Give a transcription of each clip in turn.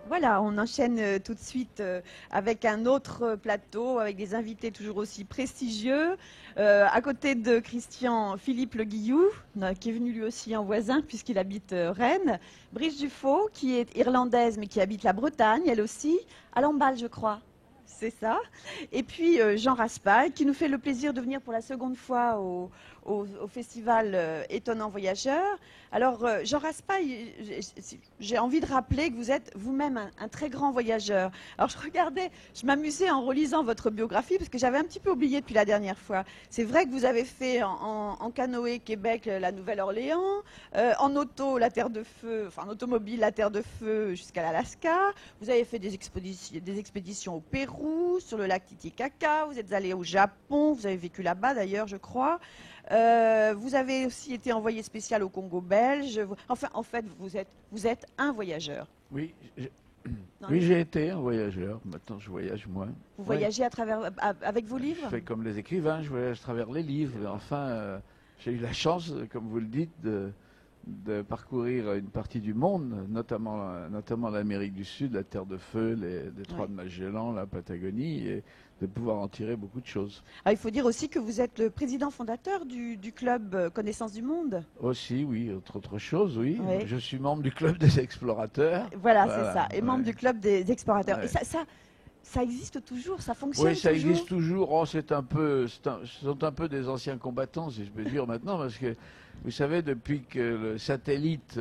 Voilà, on enchaîne tout de suite avec un autre plateau, avec des invités toujours aussi prestigieux. À côté de Christian, Philippe Le Guillou, qui est venu lui aussi en voisin puisqu'il habite Rennes. Brice Dufaux, qui est irlandaise mais qui habite la Bretagne, elle aussi, à Lamballe, je crois. C'est ça. Et puis Jean Raspail, qui nous fait le plaisir de venir pour la seconde fois au festival Étonnant Voyageur. Alors, Jean Raspail, j'ai envie de rappeler que vous êtes vous-même un très grand voyageur. Alors, je m'amusais en relisant votre biographie, parce que j'avais un petit peu oublié depuis la dernière fois. C'est vrai que vous avez fait en canoë Québec la Nouvelle-Orléans, en auto la Terre de Feu, enfin en automobile la Terre de Feu jusqu'à l'Alaska. Vous avez fait des expéditions au Pérou, sur le lac Titicaca. Vous êtes allé au Japon, vous avez vécu là-bas d'ailleurs, je crois. Vous avez aussi été envoyé spécial au Congo belge. Enfin, en fait, vous êtes un voyageur. Oui, j'ai été un voyageur. Maintenant, je voyage moins. Vous voyagez avec vos livres? Je fais comme les écrivains, je voyage à travers les livres. Enfin, j'ai eu la chance, comme vous le dites, de parcourir une partie du monde, notamment l'Amérique du Sud, la Terre de Feu, les détroits de Magellan, la Patagonie, et de pouvoir en tirer beaucoup de choses. Alors, il faut dire aussi que vous êtes le président fondateur du club Connaissance du Monde. Aussi, oui, autre chose, oui. Je suis membre du club des explorateurs. Voilà. C'est ça. Et membre du club des explorateurs. Et ça existe toujours, ça fonctionne toujours. Oui, ça existe toujours. Oh, ce sont un peu des anciens combattants, si je peux dire maintenant, parce que vous savez, depuis que le satellite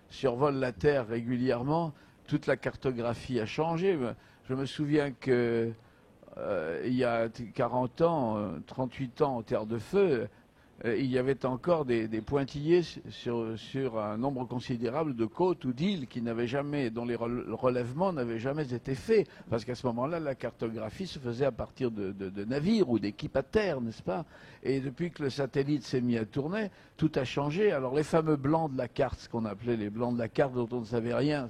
survole la Terre régulièrement, toute la cartographie a changé. Je me souviens que il y a 40 ans, 38 ans en Terre de Feu, il y avait encore des pointillés sur un nombre considérable de côtes ou d'îles dont les relèvements n'avaient jamais été faits. Parce qu'à ce moment-là, la cartographie se faisait à partir de navires ou d'équipes à terre, n'est-ce pas? Et depuis que le satellite s'est mis à tourner, tout a changé. Alors les fameux blancs de la carte, ce qu'on appelait les blancs de la carte dont on ne savait rien,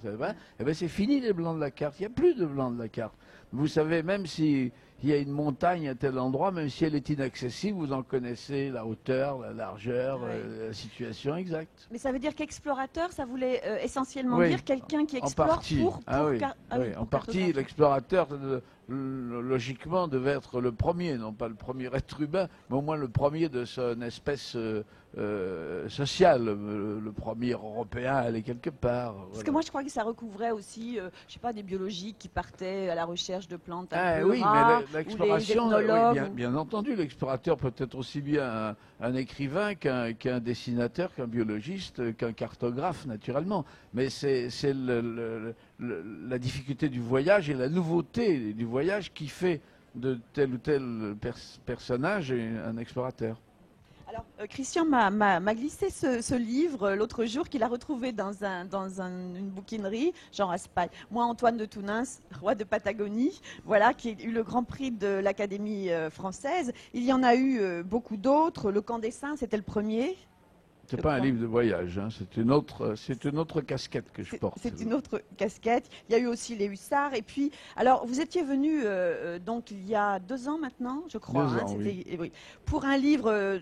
eh bien c'est fini les blancs de la carte. Il n'y a plus de blancs de la carte. Vous savez, même s'il y a une montagne à tel endroit, même si elle est inaccessible, vous en connaissez la hauteur, la largeur, la situation exacte. Mais ça veut dire qu'explorateur, ça voulait essentiellement dire quelqu'un qui explore en partie, l'explorateur, logiquement, devait être le premier, non pas le premier être humain, mais au moins le premier de son espèce sociale, le premier européen à aller quelque part. Parce que moi, je crois que ça recouvrait aussi, je sais pas, des biologiques qui partaient à la recherche de plantes oui, rares, mais l'exploration, bien entendu, l'explorateur peut être aussi bien un écrivain qu'un dessinateur, qu'un biologiste, qu'un cartographe, naturellement. Mais c'est la difficulté du voyage et la nouveauté du voyage qui fait de tel ou tel personnage un explorateur. Alors, Christian m'a glissé ce livre l'autre jour qu'il a retrouvé dans une bouquinerie, Jean Raspail. Moi, Antoine de Tounins, roi de Patagonie, voilà, qui a eu le Grand Prix de l'Académie française. Il y en a eu beaucoup d'autres. Le Camp des Saints, c'était le premier. C'est pas un livre de voyage, hein. C'est une autre casquette que je porte. C'est une autre casquette. Il y a eu aussi les hussards. Et puis, alors, vous étiez venu donc il y a 2 ans maintenant, je crois. 2 ans, oui. Pour un livre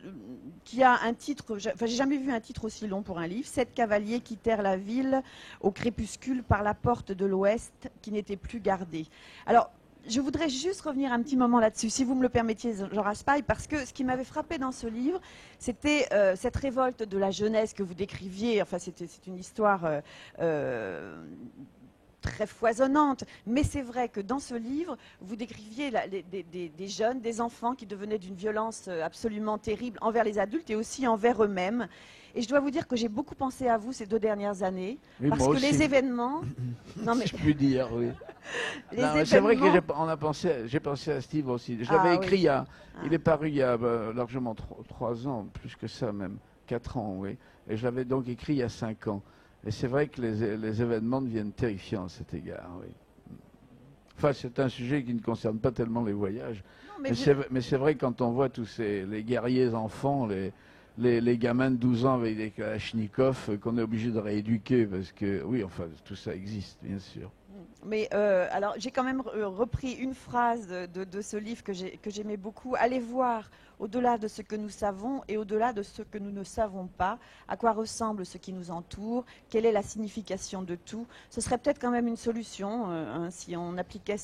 qui a un titre. Enfin, j'ai jamais vu un titre aussi long pour un livre. 7 cavaliers quittèrent la ville au crépuscule par la porte de l'Ouest qui n'était plus gardée. Alors, je voudrais juste revenir un petit moment là-dessus, si vous me le permettiez, Jean Raspail, parce que ce qui m'avait frappé dans ce livre, c'était cette révolte de la jeunesse que vous décriviez. Enfin, c'est une histoire très foisonnante, mais c'est vrai que dans ce livre, vous décriviez des jeunes, des enfants qui devenaient d'une violence absolument terrible envers les adultes et aussi envers eux-mêmes. Et je dois vous dire que j'ai beaucoup pensé à vous ces 2 dernières années, parce que les événements... Non, mais... Je puis dire, oui. C'est vrai que j'ai pensé à Steve aussi. Je l'avais écrit il est paru il y a largement 3 ans, plus que ça même, 4 ans, oui. Et je l'avais donc écrit il y a 5 ans. Et c'est vrai que les événements deviennent terrifiants à cet égard, oui. Enfin, c'est un sujet qui ne concerne pas tellement les voyages. Non, mais c'est vrai quand on voit tous les guerriers enfants, les gamins de 12 ans avec des kalachnikovs qu'on est obligé de rééduquer parce que, oui, enfin, tout ça existe, bien sûr. Mais alors, j'ai quand même repris une phrase de ce livre que j'aimais beaucoup. Allez voir au-delà de ce que nous savons et au-delà de ce que nous ne savons pas, à quoi ressemble ce qui nous entoure, quelle est la signification de tout. Ce serait peut-être quand même une solution si on appliquait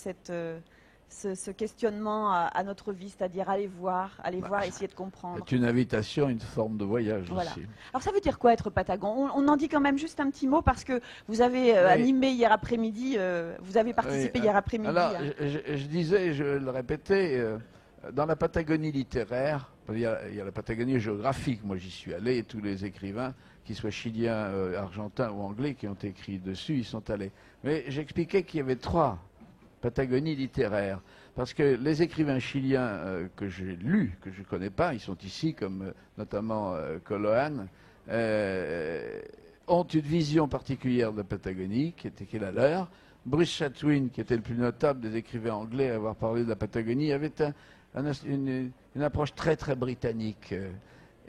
ce questionnement à notre vie, c'est-à-dire aller voir, essayer de comprendre. C'est une invitation, une forme de voyage Voilà. aussi. Alors ça veut dire quoi être Patagon? On en dit quand même juste un petit mot parce que vous avez animé hier après-midi, vous avez participé hier après-midi. Alors, je disais, je le répétais, dans la Patagonie littéraire, il y a la Patagonie géographique, moi j'y suis allé, et tous les écrivains, qu'ils soient chiliens, argentins ou anglais, qui ont écrit dessus, ils sont allés. Mais j'expliquais qu'il y avait 3 Patagonie littéraire. Parce que les écrivains chiliens que j'ai lus, que je ne connais pas, ils sont ici, comme notamment Colohan, ont une vision particulière de la Patagonie, qui est la leur. Bruce Chatwin, qui était le plus notable des écrivains anglais à avoir parlé de la Patagonie, avait une approche très très britannique.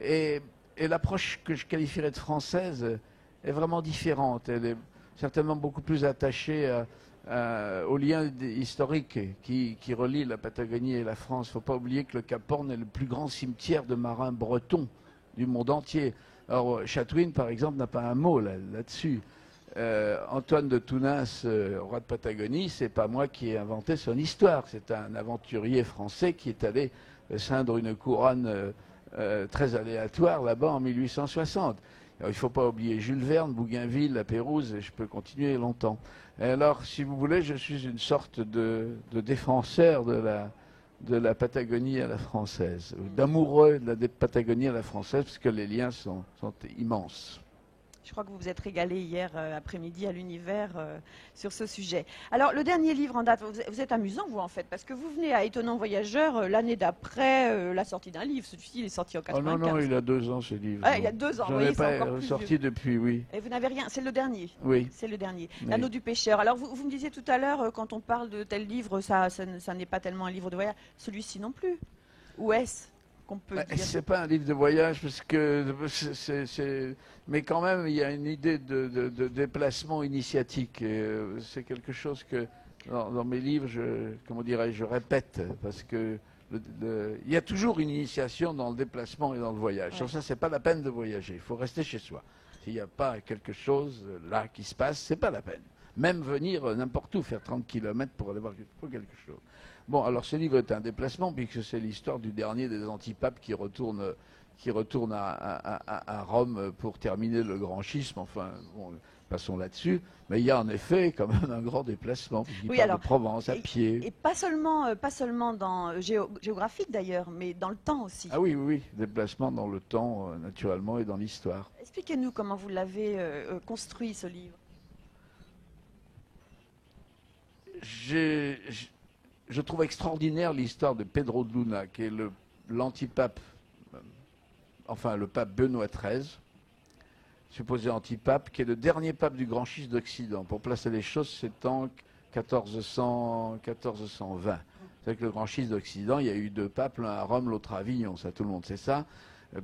Et l'approche que je qualifierais de française est vraiment différente. Elle est certainement beaucoup plus attachée aux liens historiques qui relient la Patagonie et la France. Il ne faut pas oublier que le Cap Horn est le plus grand cimetière de marins bretons du monde entier. Alors, Chatwin, par exemple, n'a pas un mot là-dessus. Antoine de Tounas, roi de Patagonie, c'est pas moi qui ai inventé son histoire. C'est un aventurier français qui est allé ceindre une couronne très aléatoire là-bas en 1860. Alors, il ne faut pas oublier Jules Verne, Bougainville, La Pérouse, et je peux continuer longtemps. Et alors, si vous voulez, je suis une sorte de défenseur de la Patagonie à la française, d'amoureux de la Patagonie à la française, parce que les liens sont immenses. Je crois que vous vous êtes régalé hier après-midi à l'Univers sur ce sujet. Alors, le dernier livre en date, vous êtes amusant, vous, en fait, parce que vous venez à Étonnant Voyageur l'année d'après la sortie d'un livre. Celui-ci, il est sorti en 95. Oh non, il a 2 ans, ce livre. Ah, il y a 2 ans, je vous n'en ai voyez, pas sorti depuis, oui. Et vous n'avez rien, c'est le dernier. Oui. C'est le dernier. Oui. L'Anneau du pêcheur. Alors, vous me disiez tout à l'heure, quand on parle de tel livre, ça n'est pas tellement un livre de voyage. Celui-ci non plus. Où est-ce qu'on peut dire? C'est pas un livre de voyage, parce que mais quand même, il y a une idée de déplacement initiatique. C'est quelque chose que, dans mes livres, je répète, parce que il y a toujours une initiation dans le déplacement et dans le voyage. Ouais. Sans ça, c'est pas la peine de voyager. Il faut rester chez soi. S'il n'y a pas quelque chose là qui se passe, c'est pas la peine. Même venir n'importe où, faire 30 km pour aller voir quelque chose. Bon, alors ce livre est un déplacement, puisque c'est l'histoire du dernier des antipapes qui retourne à Rome pour terminer le grand schisme. Enfin, bon, passons là-dessus. Mais il y a en effet quand même un grand déplacement, puisqu'il parle de Provence à pied. Et pas seulement dans géographique d'ailleurs, mais dans le temps aussi. Ah oui, déplacement dans le temps, naturellement, et dans l'histoire. Expliquez-nous comment vous l'avez construit, ce livre. Je trouve extraordinaire l'histoire de Pedro de Luna, qui est l'antipape, enfin le pape Benoît XIII, supposé antipape, qui est le dernier pape du Grand Schisme d'Occident. Pour placer les choses, c'est en 1420. C'est que le Grand Schisme d'Occident, il y a eu 2 papes, l'un à Rome, l'autre à Avignon, ça tout le monde sait ça.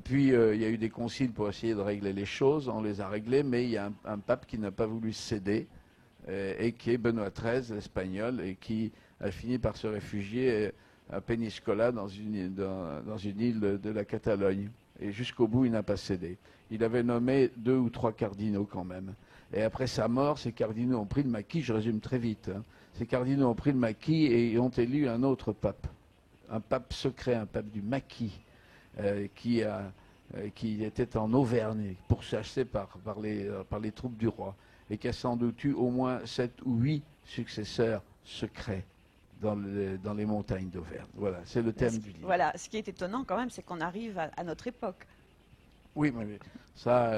Puis il y a eu des conciles pour essayer de régler les choses, on les a réglés, mais il y a un pape qui n'a pas voulu céder, et qui est Benoît XIII, l'espagnol, et qui a fini par se réfugier à Peñíscola, dans une île de la Catalogne. Et jusqu'au bout, il n'a pas cédé. Il avait nommé 2 ou 3 cardinaux quand même. Et après sa mort, ces cardinaux ont pris le maquis, je résume très vite, hein. Ces cardinaux ont pris le maquis et ont élu un autre pape. Un pape secret, un pape du maquis, qui était en Auvergne, pourchassé par les troupes du roi, et qui a sans doute eu au moins 7 ou 8 successeurs secrets dans les montagnes d'Auvergne. Voilà, c'est le thème du livre. Voilà, ce qui est étonnant quand même, c'est qu'on arrive à notre époque. Oui, mais ça,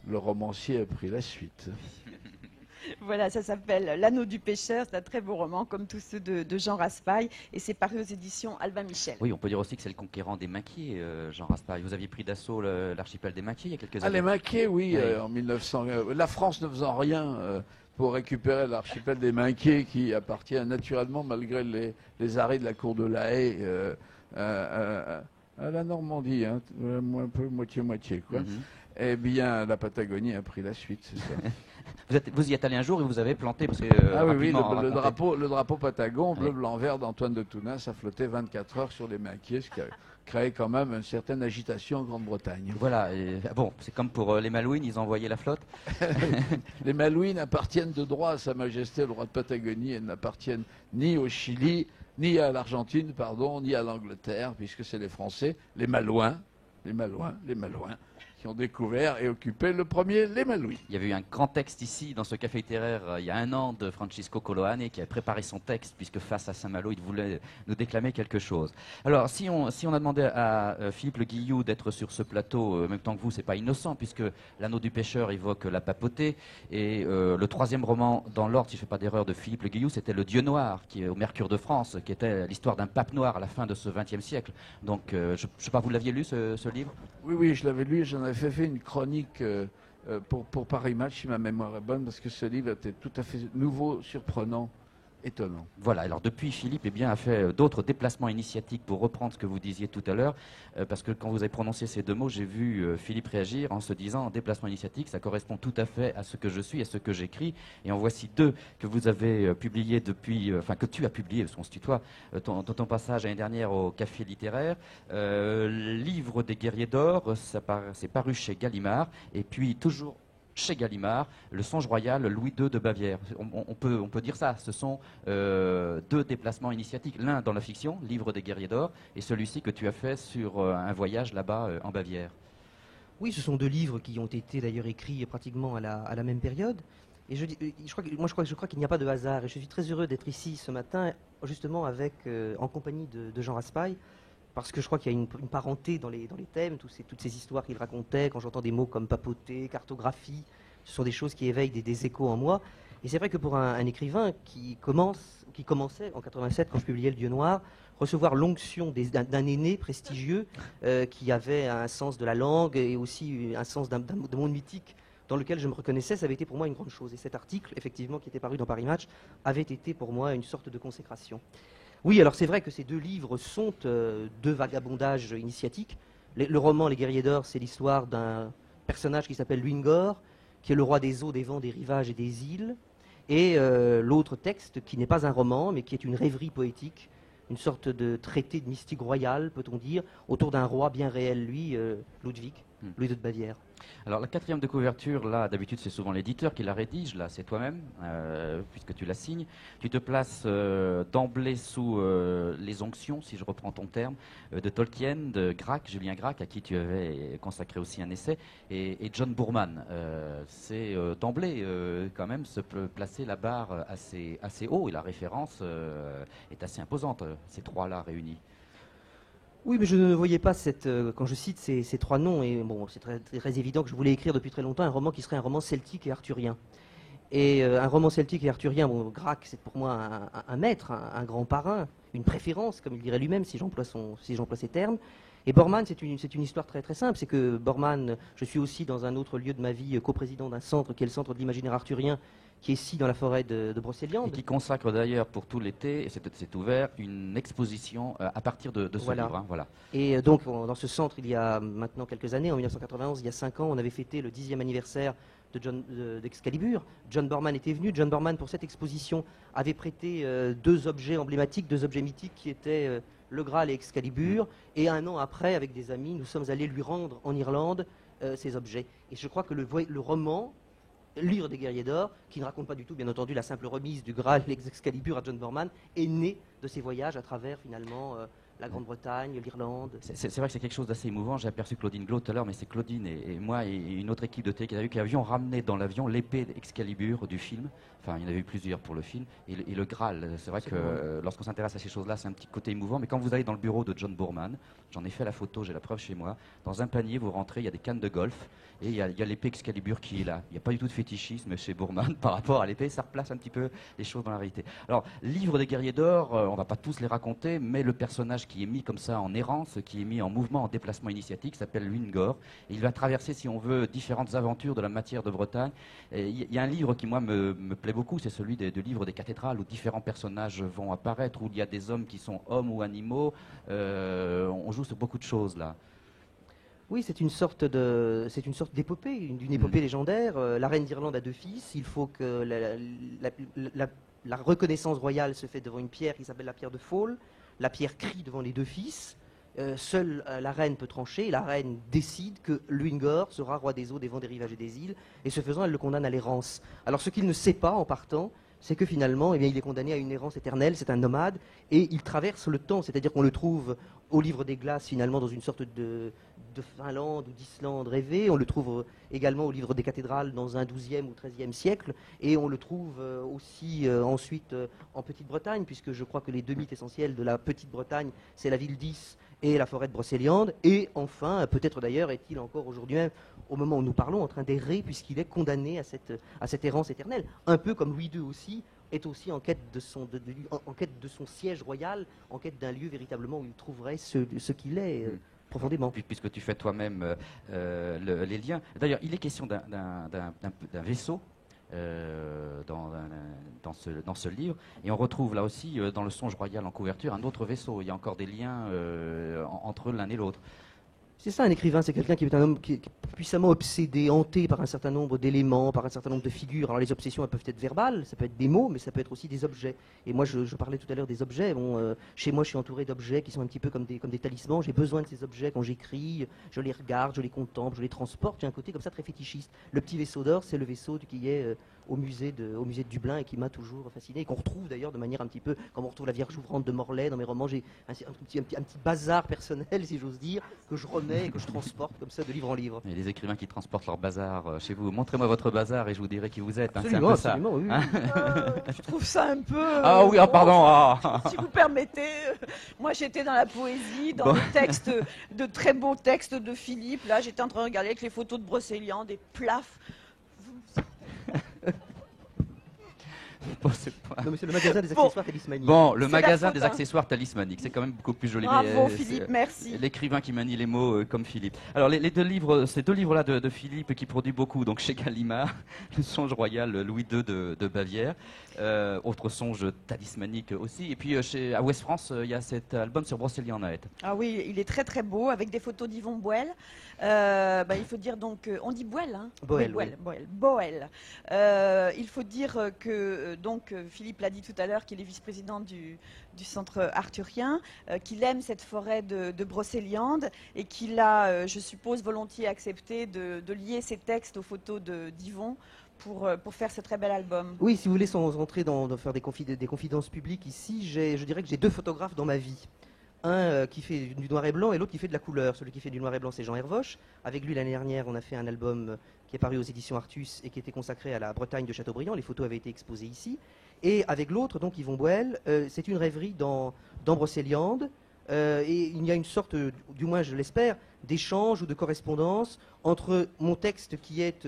le romancier a pris la suite. Voilà, ça s'appelle L'Anneau du pêcheur, c'est un très beau roman, comme tous ceux de Jean Raspail, et c'est paru aux éditions Albin Michel. Oui, on peut dire aussi que c'est le conquérant des maquis, Jean Raspail. Vous aviez pris d'assaut l'archipel des maquis il y a quelques années. Ah, les maquis, oui, en 1900. La France ne faisant rien pour récupérer l'archipel des Minquiers, qui appartient naturellement, malgré les arrêts de la cour de La Haye, à la Normandie, hein, un peu moitié-moitié, quoi. Eh bien, la Patagonie a pris la suite, c'est ça. Vous y êtes allé un jour et vous avez planté parce que Ah oui, rapidement, le racontez. drapeau Patagon, bleu, Oui. blanc, vert d'Antoine de Tounas, a flotté 24 heures sur les maquis, ce qui a créé quand même une certaine agitation en Grande-Bretagne. Voilà, bon, c'est comme pour les Malouines, ils ont envoyé la flotte. Les Malouines appartiennent de droit à Sa Majesté le roi de Patagonie, elles n'appartiennent ni au Chili, ni à l'Argentine, pardon, ni à l'Angleterre, puisque c'est les Français, les Malouins, qui ont découvert et occupé le premier les Malouines. Il y avait eu un grand texte ici, dans ce café littéraire, il y a un an, de Francisco Coloane, qui avait préparé son texte, puisque face à Saint-Malo, il voulait nous déclamer quelque chose. Alors, si on a demandé à Philippe Le Guillou d'être sur ce plateau en même temps que vous, c'est pas innocent, puisque L'Anneau du pêcheur évoque la papauté, et le troisième roman dans l'ordre, si je ne fais pas d'erreur, de Philippe Le Guillou, c'était Le Dieu noir, qui est au Mercure de France, qui était l'histoire d'un pape noir à la fin de ce XXe siècle. Donc, je ne sais pas, vous l'aviez lu, ce livre? Oui, je l'avais lu, j'en avais fait une chronique pour Paris Match, si ma mémoire est bonne, parce que ce livre était tout à fait nouveau, surprenant, étonnant. Voilà, alors depuis, Philippe a fait d'autres déplacements initiatiques pour reprendre ce que vous disiez tout à l'heure, parce que quand vous avez prononcé ces deux mots, j'ai vu Philippe réagir en se disant déplacement initiatique, ça correspond tout à fait à ce que je suis, à ce que j'écris, et en voici deux que vous avez publiés depuis, enfin que tu as publié, parce qu'on se tutoie, ton passage l'année dernière au Café littéraire, Livre des guerriers d'or, c'est paru chez Gallimard, et puis toujours chez Gallimard, Le Songe royal Louis II de Bavière. On peut dire ça, ce sont deux déplacements initiatiques, l'un dans la fiction, Livre des guerriers d'or, et celui-ci que tu as fait sur un voyage là-bas en Bavière. Oui, ce sont deux livres qui ont été d'ailleurs écrits pratiquement à la même période. Et je crois qu'il n'y a pas de hasard. Et je suis très heureux d'être ici ce matin, justement en compagnie de Jean Raspail, parce que je crois qu'il y a une parenté dans les thèmes, toutes ces histoires qu'il racontait. Quand j'entends des mots comme papoter, cartographie, ce sont des choses qui éveillent des échos en moi. Et c'est vrai que pour un écrivain qui commençait en 87, quand je publiais Le Dieu noir, recevoir l'onction d'un aîné prestigieux qui avait un sens de la langue et aussi un sens d'un monde mythique dans lequel je me reconnaissais, ça avait été pour moi une grande chose. Et cet article, effectivement, qui était paru dans Paris Match, avait été pour moi une sorte de consécration. Oui, alors c'est vrai que ces deux livres sont deux vagabondages initiatiques. Le roman Les Guerriers d'Or, c'est l'histoire d'un personnage qui s'appelle Luingor, qui est le roi des eaux, des vents, des rivages et des îles. Et l'autre texte, qui n'est pas un roman, mais qui est une rêverie poétique, une sorte de traité de mystique royal, peut-on dire, autour d'un roi bien réel, lui, Ludwig, Louis II de Bavière. Alors la quatrième de couverture, là, d'habitude c'est souvent l'éditeur qui la rédige, là c'est toi-même, puisque tu la signes. Tu te places d'emblée sous les onctions, si je reprends ton terme, de Tolkien, de Gracq, Julien Gracq, à qui tu avais consacré aussi un essai, et John Boorman. C'est d'emblée quand même se placer la barre assez haut, et la référence est assez imposante, ces trois-là réunis. Oui, mais je ne voyais pas quand je cite ces trois noms, et bon, c'est très évident que je voulais écrire depuis très longtemps un roman qui serait un roman celtique et arthurien. Et un roman celtique et arthurien, bon, Gracq, c'est pour moi un maître, un grand parrain, une préférence, comme il dirait lui-même, si j'emploie ces termes. Et Boorman, c'est une histoire très très simple. C'est que Boorman, je suis aussi dans un autre lieu de ma vie coprésident d'un centre qui est le Centre de l'imaginaire arthurien, qui est ici dans la forêt de Brocéliande. Et qui consacre d'ailleurs pour tout l'été, et c'est ouvert, une exposition à partir de ce livre. Hein, voilà. Et donc dans ce centre, il y a maintenant quelques années, en 1991, il y a 5 ans, on avait fêté le 10e anniversaire d'Excalibur. John Boorman était venu. John Boorman, pour cette exposition, avait prêté deux objets emblématiques, deux objets mythiques qui étaient le Graal et Excalibur. Et un an après, avec des amis, nous sommes allés lui rendre en Irlande ces objets. Et je crois que le roman, Livre des guerriers d'or, qui ne raconte pas du tout, bien entendu, la simple remise du Graal et l'Excalibur à John Boorman, est né de ces voyages à travers, finalement, la Grande-Bretagne, l'Irlande. C'est vrai que c'est quelque chose d'assez émouvant. J'ai aperçu Claudine Glo tout à l'heure, mais c'est Claudine et moi et une autre équipe de télé qui avions ramené dans l'avion l'épée d'Excalibur du film. Enfin, il y en avait eu plusieurs pour le film. Et le Graal, c'est vrai que lorsqu'on s'intéresse à ces choses-là, c'est un petit côté émouvant. Mais quand vous allez dans le bureau de John Boorman, j'en ai fait la photo, j'ai la preuve chez moi, dans un panier, vous rentrez, il y a des cannes de golf et il y a l'épée Excalibur qui est là. Il n'y a pas du tout de fétichisme chez Boorman par rapport à l'épée. Ça replace un petit peu les choses dans la réalité. Alors, Livre des guerriers d'or, on ne va pas tous les raconter, mais le personnage qui est mis comme ça en errance, qui est mis en mouvement, en déplacement initiatique, s'appelle Luingor. Et il va traverser, si on veut, différentes aventures de la matière de Bretagne. Il y a un livre qui, moi, me plaît beaucoup, c'est celui de Livre des cathédrales, où différents personnages vont apparaître, où il y a des hommes qui sont hommes ou animaux. On joue sur beaucoup de choses, là. Oui, c'est une sorte d'épopée, d'une épopée légendaire. La reine d'Irlande a 2 fils. Il faut que la reconnaissance royale se fait devant une pierre qui s'appelle la pierre de Fall. La pierre crie devant les 2 fils. Seule la reine peut trancher. La reine décide que Luingor sera roi des eaux, des vents, des rivages et des îles. Et ce faisant, elle le condamne à l'errance. Alors, ce qu'il ne sait pas en partant, c'est que finalement, eh bien, il est condamné à une errance éternelle. C'est un nomade et il traverse le temps. C'est-à-dire qu'on le trouve au livre des glaces, finalement, dans une sorte de Finlande ou d'Islande rêvée. On le trouve également au livre des cathédrales dans un XIIe ou XIIIe siècle. Et on le trouve aussi ensuite en Petite-Bretagne, puisque je crois que les 2 mythes essentiels de la Petite-Bretagne, c'est la ville d'Is et la forêt de Brocéliande. Et enfin, peut-être d'ailleurs est-il encore aujourd'hui même, au moment où nous parlons, en train d'errer, puisqu'il est condamné à cette errance éternelle. Un peu comme Louis II aussi est aussi en quête de son siège royal, en quête d'un lieu véritablement où il trouverait ce qu'il est profondément. Puisque tu fais toi-même les liens. D'ailleurs, il est question d'un vaisseau dans ce livre, et on retrouve là aussi, dans le Songe royal en couverture, un autre vaisseau. Il y a encore des liens entre l'un et l'autre. C'est ça, un écrivain, c'est quelqu'un qui est un homme qui est puissamment obsédé, hanté par un certain nombre d'éléments, par un certain nombre de figures. Alors les obsessions, elles peuvent être verbales, ça peut être des mots, mais ça peut être aussi des objets. Et moi, je parlais tout à l'heure des objets. Bon, chez moi, je suis entouré d'objets qui sont un petit peu comme des talismans. J'ai besoin de ces objets quand j'écris, je les regarde, je les contemple, je les transporte. J'ai un côté comme ça très fétichiste. Le petit vaisseau d'or, c'est le vaisseau qui est au musée de Dublin et qui m'a toujours fasciné, et qu'on retrouve d'ailleurs de manière un petit peu, comme on retrouve la Vierge ouvrante de Morlaix dans mes romans. J'ai un petit bazar personnel, si j'ose dire, que je remets et que je transporte comme ça de livre en livre. Il y a des écrivains qui transportent leur bazar chez vous. Montrez-moi votre bazar et je vous dirai qui vous êtes. Absolument, c'est un peu absolument, oui. Je trouve ça un peu... Ah oui, pardon. Si vous permettez, moi j'étais dans la poésie, dans les textes, de très beaux textes de Philippe. Là, j'étais en train de regarder avec les photos de Brocéliande, des plafs. Bon, non, mais c'est le magasin des accessoires talismaniques. Bon, le magasin des accessoires talismaniques, c'est quand même beaucoup plus joli. Bravo Philippe, merci. L'écrivain qui manie les mots comme Philippe. Alors les 2 livres, ces 2 livres-là de Philippe qui produit beaucoup, donc chez Gallimard, le Songe royal Louis II de Bavière, autre songe talismanique aussi. Et puis à Ouest France, il y a cet album sur Brocéliande à être. Ah oui, il est très très beau, avec des photos d'Yvon Boel. Il faut dire donc, on dit Boel, hein? Boel, Oui, Boel. Il faut dire que donc Philippe l'a dit tout à l'heure, qu'il est vice-président du centre arthurien, qu'il aime cette forêt de Brocéliande et qu'il a, je suppose, volontiers accepté de lier ses textes aux photos d'Yvon pour faire ce très bel album. Oui, si vous voulez, sans rentrer dans faire des confidences publiques ici, je dirais que j'ai 2 photographes dans ma vie. Un qui fait du noir et blanc et l'autre qui fait de la couleur. Celui qui fait du noir et blanc, c'est Jean Hervoche. Avec lui, l'année dernière, on a fait un album qui est paru aux éditions Artus et qui était consacré à la Bretagne de Chateaubriand. Les photos avaient été exposées ici. Et avec l'autre, donc Yvon Boel, c'est une rêverie dans Brocéliande. Et il y a une sorte, du moins je l'espère, d'échange ou de correspondance entre mon texte qui est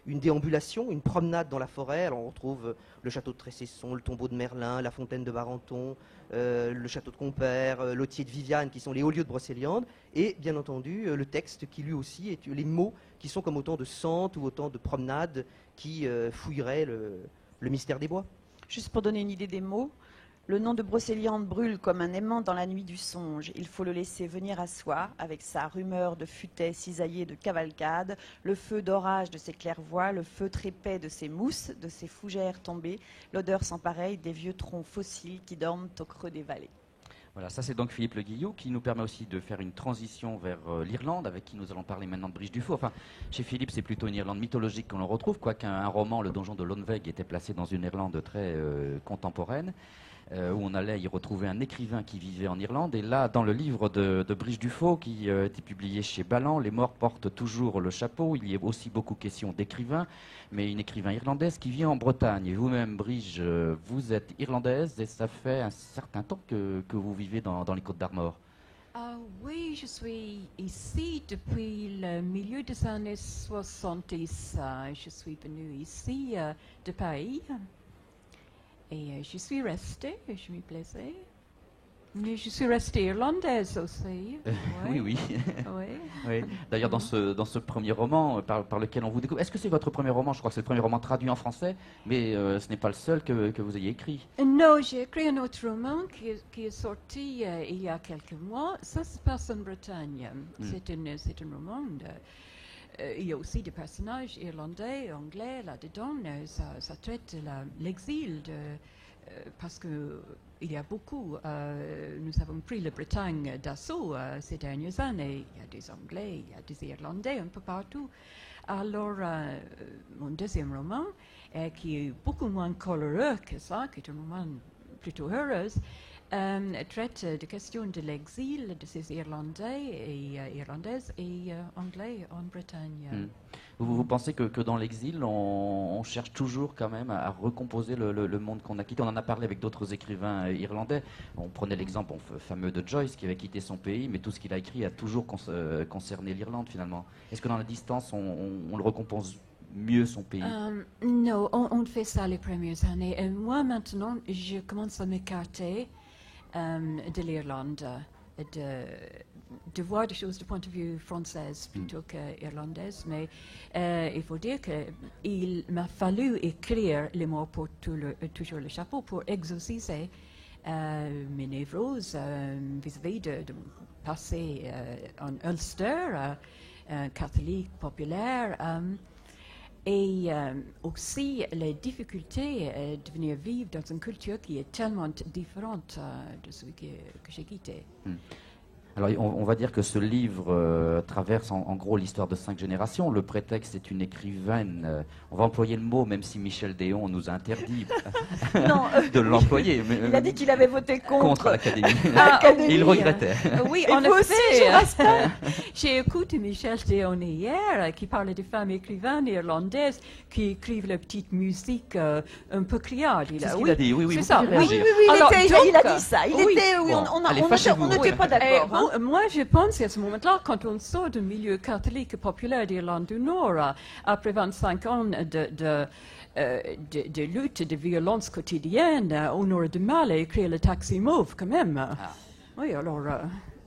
une déambulation, une promenade dans la forêt. Alors on retrouve le château de Tressesson, le tombeau de Merlin, la fontaine de Barenton, le château de Compère, l'Autier de Viviane, qui sont les hauts lieux de Brocéliande, et bien entendu le texte qui lui aussi est les mots qui sont comme autant de sentes ou autant de promenades qui fouilleraient le mystère des bois. Juste pour donner une idée des mots, le nom de Brocéliande brûle comme un aimant dans la nuit du songe. Il faut le laisser venir à soi, avec sa rumeur de futaies cisaillées de cavalcade, le feu d'orage de ses clairvoies, le feu trépet de ses mousses, de ses fougères tombées, l'odeur sans pareille des vieux troncs fossiles qui dorment au creux des vallées. Voilà, ça c'est donc Philippe Le Guillot qui nous permet aussi de faire une transition vers l'Irlande, avec qui nous allons parler maintenant de Briche du Faux. Enfin, chez Philippe, c'est plutôt une Irlande mythologique qu'on le retrouve, quoiqu'un roman, Le Donjon de Lonweg, était placé dans une Irlande très contemporaine, où on allait y retrouver un écrivain qui vivait en Irlande. Et là, dans le livre de Briche du Faux, qui a été publié chez Ballant, Les morts portent toujours le chapeau. Il y a aussi beaucoup question d'écrivains, mais une écrivain irlandaise qui vit en Bretagne. Et vous-même, Brice, vous êtes irlandaise et ça fait un certain temps que vous vivez dans les Côtes d'Armor. Oui, je suis ici depuis le milieu des années 70. Je suis venue ici de Paris et je suis restée, je me plaisais. Mais je suis restée irlandaise aussi. Oui, oui. Oui. Oui. D'ailleurs, dans ce premier roman par lequel on vous découvre, est-ce que c'est votre premier roman? Je crois que c'est le premier roman traduit en français, mais ce n'est pas le seul que vous ayez écrit. Non, j'ai écrit un autre roman qui est sorti il y a quelques mois. Ça se passe en Bretagne. C'est un roman. Il y a aussi des personnages irlandais, anglais là-dedans. Ça traite l'exil parce que il y a beaucoup. Nous avons pris la Bretagne d'assaut ces dernières années. Il y a des Anglais, il y a des Irlandais un peu partout. Alors, mon deuxième roman, qui est beaucoup moins coloreux que ça, qui est un roman plutôt heureuse, traite de questions de l'exil de ces Irlandais et Irlandaises et Anglais en Bretagne. Vous pensez que dans l'exil, on cherche toujours quand même à recomposer le monde qu'on a quitté? On en a parlé avec d'autres écrivains irlandais. On prenait l'exemple fameux de Joyce qui avait quitté son pays, mais tout ce qu'il a écrit a toujours concerné l'Irlande finalement. Est-ce que dans la distance, on le recompose mieux son pays? Non, on fait ça les premières années. Et moi maintenant, je commence à m'écarter de l'Irlande, de voir des choses du point de vue française plutôt qu'irlandaise. Mais il faut dire qu'il m'a fallu écrire les mots pour toujours le chapeau pour exorciser mes névroses vis-à-vis de mon passé en Ulster, catholique populaire. Et aussi les difficultés de venir vivre dans une culture qui est tellement différente de celui que j'ai quitté. Alors, on va dire que ce livre traverse en gros l'histoire de 5 générations. Le prétexte est une écrivaine. On va employer le mot, même si Michel Déon nous a interdit de l'employer. Il a dit qu'il avait voté contre l'Académie. l'Académie. Il regrettait. Oui, Et en vous effet. J'ai écouté Michel Déon hier qui parlait de femmes écrivaines irlandaises qui écrivent la petite musique un peu criarde. C'est ce qu'il a dit, oui, c'est vous ça. pouvez Oui, réagir. Alors, il a dit ça. Il oui. était, Bon, on allez, n'était fâchez-vous. pas d'accord. hein. Moi, je pense à ce moment-là, quand on sort du milieu catholique populaire d'Irlande du Nord, après 25 ans de lutte, de violence quotidienne, on aurait du mal à écrire le Taxi Mauve quand même. Oui, alors...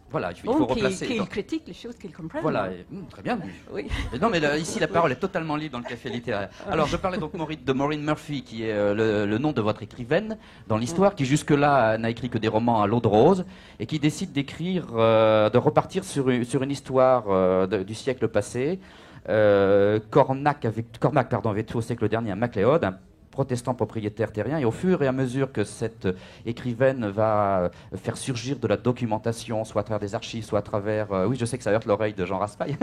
Voilà, il faut replacer. Qu'il critique les choses qu'il comprenne. Voilà, très bien. Oui. Mais non, mais ici, la parole est totalement libre dans le café littéraire. Alors, je parlais donc de Maureen Murphy, qui est le nom de votre écrivaine dans l'histoire, qui jusque-là n'a écrit que des romans à l'eau de rose, et qui décide d'écrire, de repartir sur une histoire du siècle passé. Cormac avait tué au siècle dernier un MacLeod, un protestant propriétaire terrien, et au fur et à mesure que cette écrivaine va faire surgir de la documentation, soit à travers des archives, soit à travers, oui je sais que ça heurte l'oreille de Jean Raspail,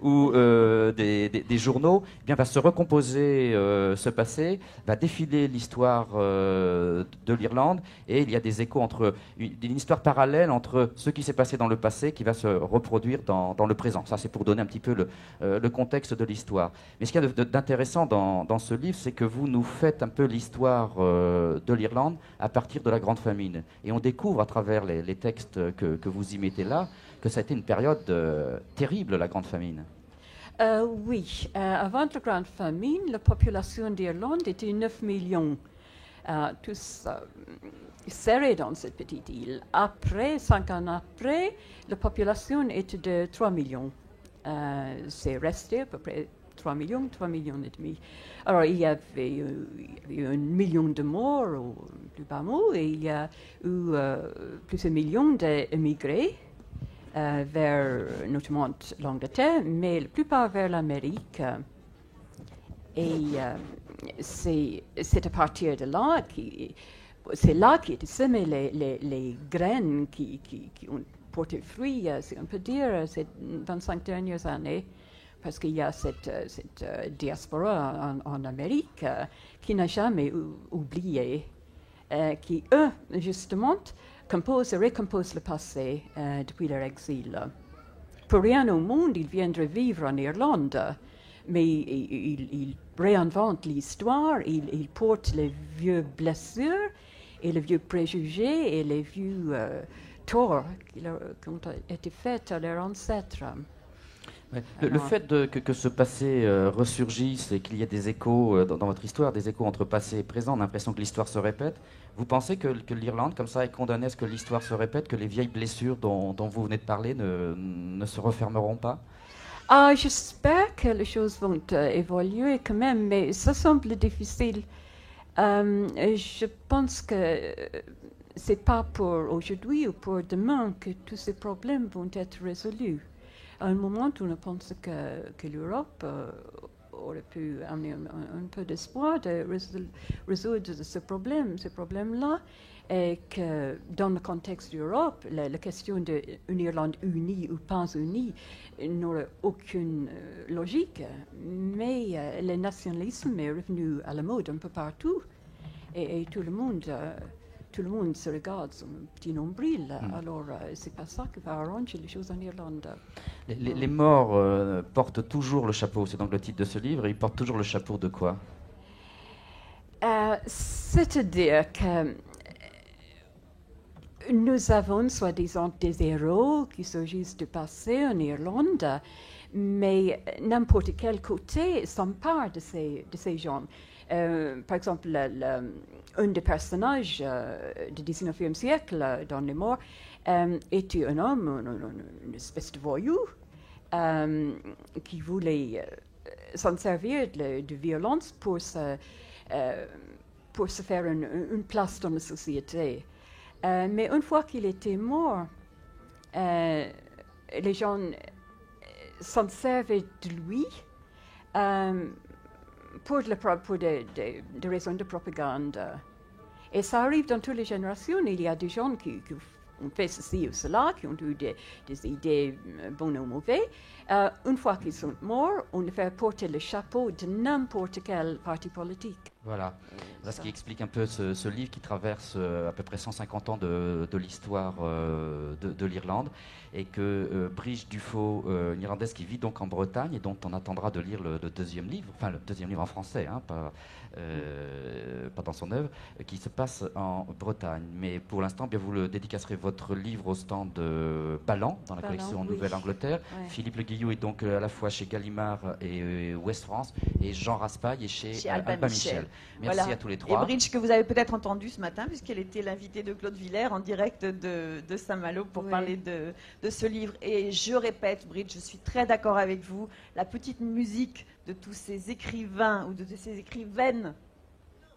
ou des journaux, eh bien, va se recomposer ce passé, va défiler l'histoire de l'Irlande, et il y a des échos entre une histoire parallèle entre ce qui s'est passé dans le passé qui va se reproduire dans le présent. Ça c'est pour donner un petit peu le contexte de l'histoire. Mais ce qu'il y a d'intéressant dans ce livre, c'est que vous nous faites un peu l'histoire de l'Irlande à partir de la Grande Famine. Et on découvre à travers les textes que vous y mettez là que ça a été une période terrible, la Grande Famine. Oui, avant la Grande Famine, la population d'Irlande était 9 millions, tous serrés dans cette petite île. Après, 5 ans après, la population était de 3 millions. C'est resté à peu près 3 millions et demi. Alors, il y avait eu 1 million de morts au plus bas mot, et il y a eu plus de 1 million d'émigrés vers notamment l'Angleterre, mais la plupart vers l'Amérique. Et c'est à partir de là c'est là qu'étaient semées les graines qui ont porté fruit, si on peut dire, ces 25 dernières années. Parce qu'il y a cette diaspora en Amérique qui n'a jamais oublié, qui, eux, justement, récomposent le passé depuis leur exil. Pour rien au monde, ils viendraient vivre en Irlande, mais ils réinventent l'histoire, ils portent les vieux blessures et les vieux préjugés et les vieux torts qui ont été faits à leurs ancêtres. Ouais. Le fait que ce passé ressurgisse et qu'il y ait des échos dans votre histoire, des échos entre passé et présent, on a l'impression que l'histoire se répète. Vous pensez que l'Irlande, comme ça, est condamnée à ce que l'histoire se répète, que les vieilles blessures dont vous venez de parler ne se refermeront pas? Ah, j'espère que les choses vont évoluer quand même, mais ça semble difficile. Je pense que c'est pas pour aujourd'hui ou pour demain que tous ces problèmes vont être résolus. À un moment, on pense que l'Europe aurait pu amener un peu d'espoir de résoudre ces problèmes-là, et que dans le contexte de l'Europe, la question d'une Irlande unie ou pas unie n'aurait aucune logique. Mais le nationalisme est revenu à la mode un peu partout, et tout le monde se regarde son petit nombril. Alors, c'est pas ça qui va arranger les choses en Irlande. Les morts portent toujours le chapeau, c'est donc le titre de ce livre, et ils portent toujours le chapeau de quoi? C'est-à-dire que nous avons soi-disant des héros qui surgissent du passé en Irlande, mais n'importe quel côté s'empare de ces gens. Par exemple, un des personnages du 19e siècle dans Les Morts était un homme, une espèce de voyou, qui voulait s'en servir de violence pour se faire une place dans la société. Mais une fois qu'il était mort, les gens s'en servaient de lui pour des raisons de propagande. Et ça arrive dans toutes les générations. Il y a des gens qui ont fait ceci ou cela, qui ont eu des idées bonnes ou mauvaises. Une fois qu'ils sont morts, on les fait porter le chapeau de n'importe quel parti politique. Voilà, c'est ce qui explique un peu ce livre qui traverse à peu près 150 ans de l'histoire de l'Irlande, et que Brigitte Dufaux, une Irlandaise qui vit donc en Bretagne et dont on attendra de lire le deuxième livre, enfin le deuxième livre en français, hein, pas dans son œuvre, qui se passe en Bretagne. Mais pour l'instant, bien vous le dédicacerez votre livre au stand de Ballan, dans la collection Nouvelle-Angleterre. Ouais. Philippe Le Guillou est donc à la fois chez Gallimard et Ouest France, et Jean Raspail est chez Albin Michel. Merci Voilà. à tous les trois. Et Bridge, que vous avez peut-être entendu ce matin, puisqu'elle était l'invitée de Claude Villers en direct de Saint-Malo pour parler de ce livre. Et je répète, Bridge, je suis très d'accord avec vous. La petite musique de tous ces écrivains ou de ces écrivaines,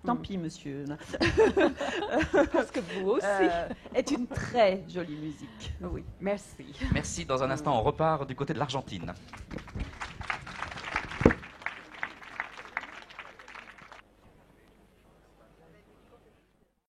tant pis, monsieur, Parce que vous aussi. est une très jolie musique. Oui, merci. Merci. Dans un instant, on repart du côté de l'Argentine.